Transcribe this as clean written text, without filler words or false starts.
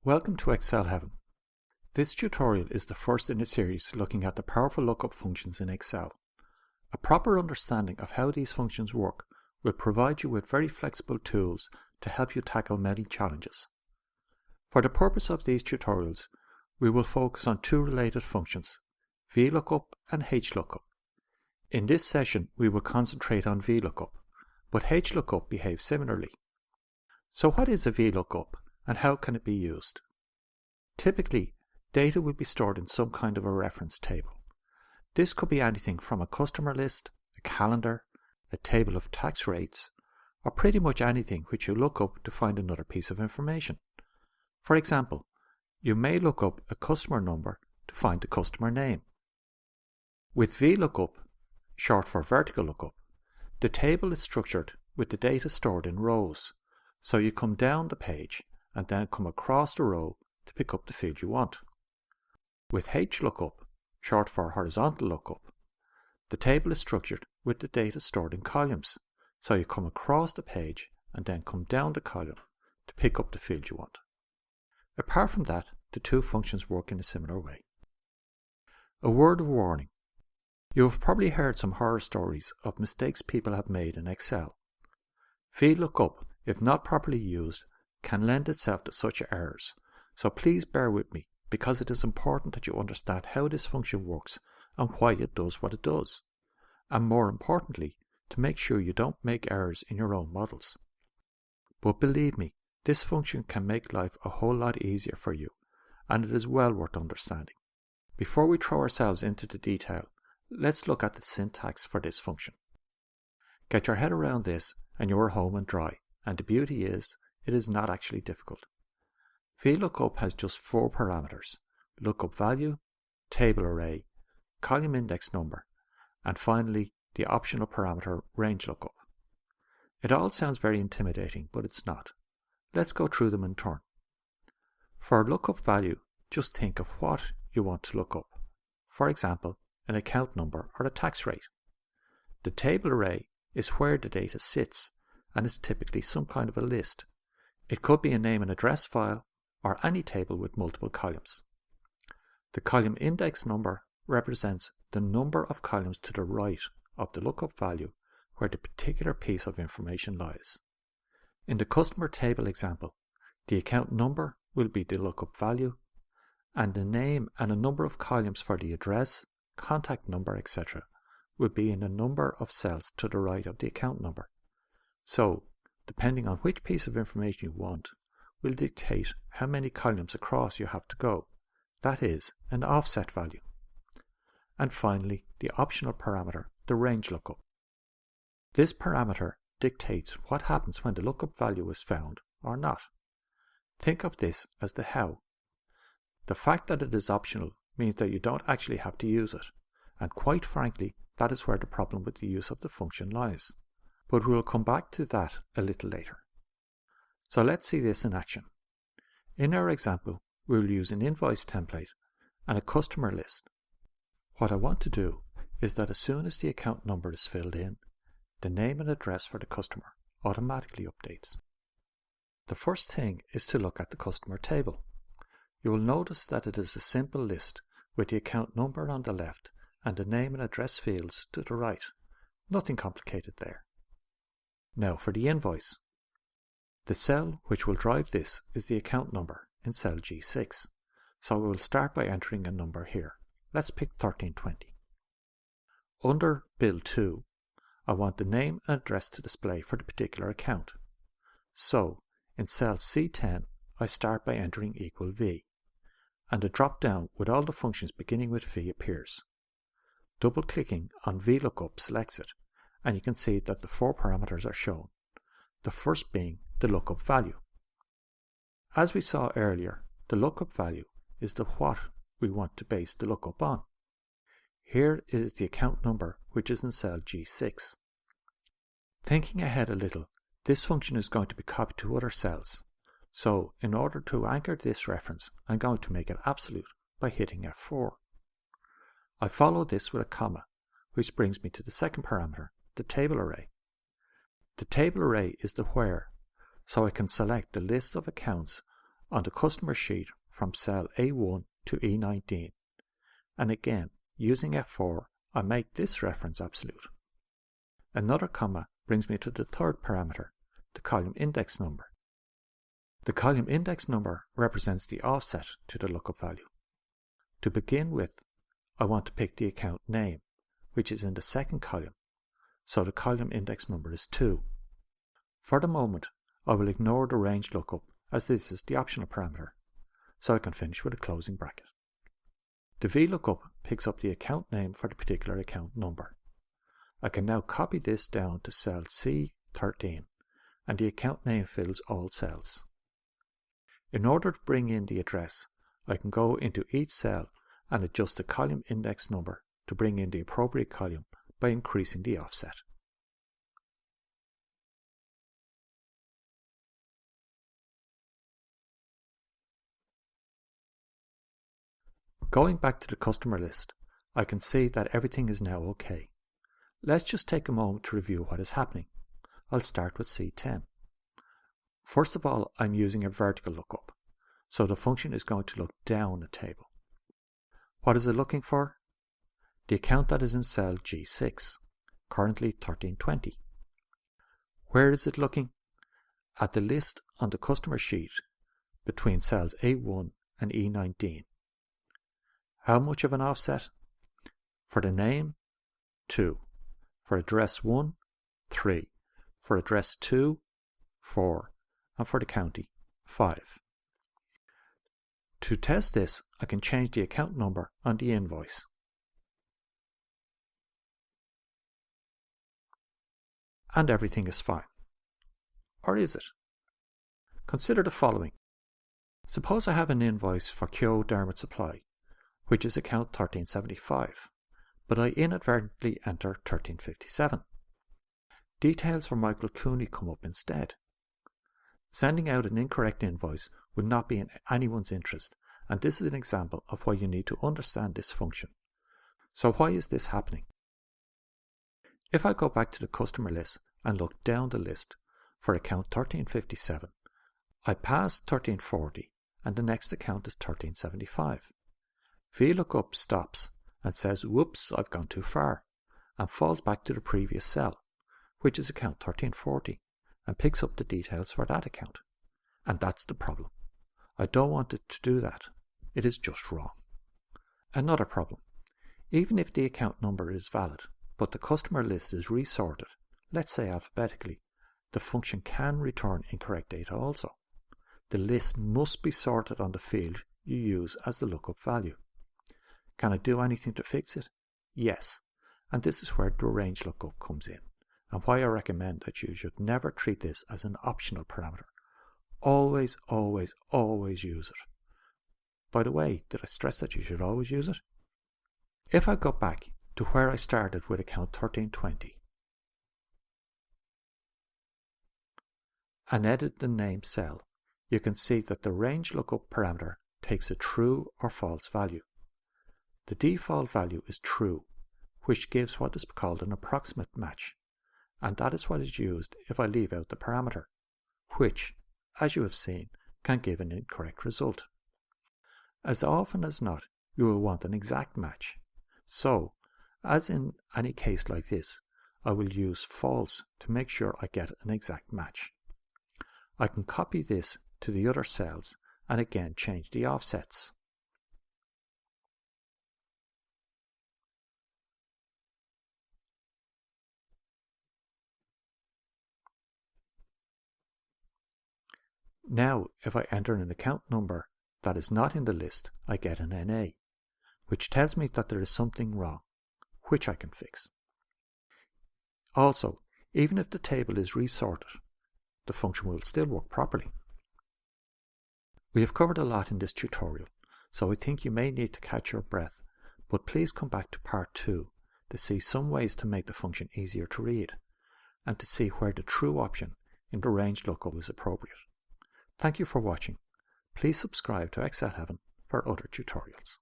Welcome to Excel Heaven. This tutorial is the first in a series looking at the powerful lookup functions in Excel. A proper understanding of how these functions work will provide you with very flexible tools to help you tackle many challenges. For the purpose of these tutorials, we will focus on two related functions, VLOOKUP and HLOOKUP. In this session, we will concentrate on VLOOKUP, but HLOOKUP behaves similarly. So what is a VLOOKUP and how can it be used? Typically, data will be stored in some kind of a reference table. This could be anything from a customer list, a calendar, a table of tax rates, or pretty much anything which you look up to find another piece of information. For example, you may look up a customer number to find the customer name. With VLOOKUP, short for vertical lookup, the table is structured with the data stored in rows, so you come down the page and then come across the row to pick up the field you want. With HLOOKUP, short for horizontal lookup, the table is structured with the data stored in columns, so you come across the page and then come down the column to pick up the field you want. Apart from that, the two functions work in a similar way. A word of warning. You have probably heard some horror stories of mistakes people have made in Excel. VLOOKUP, if not properly used, can lend itself to such errors, so please bear with me because it is important that you understand how this function works and why it does what it does, and more importantly, to make sure you don't make errors in your own models. But believe me, this function can make life a whole lot easier for you, and it is well worth understanding. Before we throw ourselves into the detail, let's look at the syntax for this function. Get your head around this and you are home and dry, and the beauty is, it is not actually difficult. VLOOKUP has just 4 parameters: lookup value, table array, column index number, and finally the optional parameter range lookup. It all sounds very intimidating, but it's not. Let's go through them in turn. For lookup value, just think of what you want to look up. For example, an account number or a tax rate. The table array is where the data sits and is typically some kind of a list. It could be a name and address file or any table with multiple columns. The column index number represents the number of columns to the right of the lookup value where the particular piece of information lies. In the customer table example, the account number will be the lookup value, and the name and a number of columns for the address, contact number, etc. will be in a number of cells to the right of the account number. So, depending on which piece of information you want, will dictate how many columns across you have to go. That is, an offset value. And finally, the optional parameter, the range lookup. This parameter dictates what happens when the lookup value is found or not. Think of this as the how. The fact that it is optional means that you don't actually have to use it, and quite frankly, that is where the problem with the use of the function lies. But we will come back to that a little later. So let's see this in action. In our example, we will use an invoice template and a customer list. What I want to do is that as soon as the account number is filled in, the name and address for the customer automatically updates. The first thing is to look at the customer table. You will notice that it is a simple list with the account number on the left and the name and address fields to the right. Nothing complicated there. Now for the invoice. The cell which will drive this is the account number in cell G6, so we will start by entering a number here. Let's pick 1320. Under Bill 2, I want the name and address to display for the particular account. So, in cell C10, I start by entering equal V, and a drop-down with all the functions beginning with V appears. Double-clicking on VLOOKUP selects it, and you can see that the 4 parameters are shown, the first being the lookup value. As we saw earlier, the lookup value is the what we want to base the lookup on. Here it is the account number which is in cell G6. Thinking ahead a little, this function is going to be copied to other cells. So in order to anchor this reference, I'm going to make it absolute by hitting F4. I follow this with a comma, which brings me to the second parameter, the table array. The table array is the where, so I can select the list of accounts on the customer sheet from cell A1 to E19, and again, using F4, I make this reference absolute. Another comma brings me to the third parameter, the column index number. The column index number represents the offset to the lookup value. To begin with, I want to pick the account name, which is in the second column, so the column index number is 2. For the moment, I will ignore the range lookup as this is the optional parameter, so I can finish with a closing bracket. The VLOOKUP picks up the account name for the particular account number. I can now copy this down to cell C13, and the account name fills all cells. In order to bring in the address, I can go into each cell and adjust the column index number to bring in the appropriate column by increasing the offset. Going back to the customer list, I can see that everything is now OK. Let's just take a moment to review what is happening. I'll start with C10. First of all, I'm using a vertical lookup, so the function is going to look down a table. What is it looking for? The account that is in cell G6, currently 1320. Where is it looking? At the list on the customer sheet between cells A1 and E19. How much of an offset? For the name, 2. For address 1, 3. For address 2, 4. And for the county, 5. To test this, I can change the account number on the invoice. And everything is fine. Or is it? Consider the following. Suppose I have an invoice for Keogh Dermot Supply, which is account 1375, but I inadvertently enter 1357. Details for Michael Cooney come up instead. Sending out an incorrect invoice would not be in anyone's interest, and this is an example of why you need to understand this function. So why is this happening? If I go back to the customer list and look down the list for account 1357, I pass 1340 and the next account is 1375. VLOOKUP stops and says, whoops, I've gone too far, and falls back to the previous cell, which is account 1340, and picks up the details for that account. And that's the problem. I don't want it to do that. It is just wrong. Another problem. Even if the account number is valid, but the customer list is resorted, let's say alphabetically, the function can return incorrect data also. The list must be sorted on the field you use as the lookup value. Can I do anything to fix it? Yes, and this is where the range lookup comes in, and why I recommend that you should never treat this as an optional parameter. Always, always, always use it. By the way, did I stress that you should always use it? If I go back to where I started with account 1320 and edit the name cell, you can see that the range lookup parameter takes a true or false value. The default value is true, which gives what is called an approximate match, and that is what is used if I leave out the parameter, which, as you have seen, can give an incorrect result. As often as not, you will want an exact match. So, as in any case like this, I will use false to make sure I get an exact match. I can copy this to the other cells and again change the offsets. Now, if I enter an account number that is not in the list, I get an NA, which tells me that there is something wrong, which I can fix. Also, even if the table is resorted, the function will still work properly. We have covered a lot in this tutorial, so I think you may need to catch your breath, but please come back to part 2 to see some ways to make the function easier to read, and to see where the true option in the range lookup is appropriate. Thank you for watching. Please subscribe to Excel Heaven for other tutorials.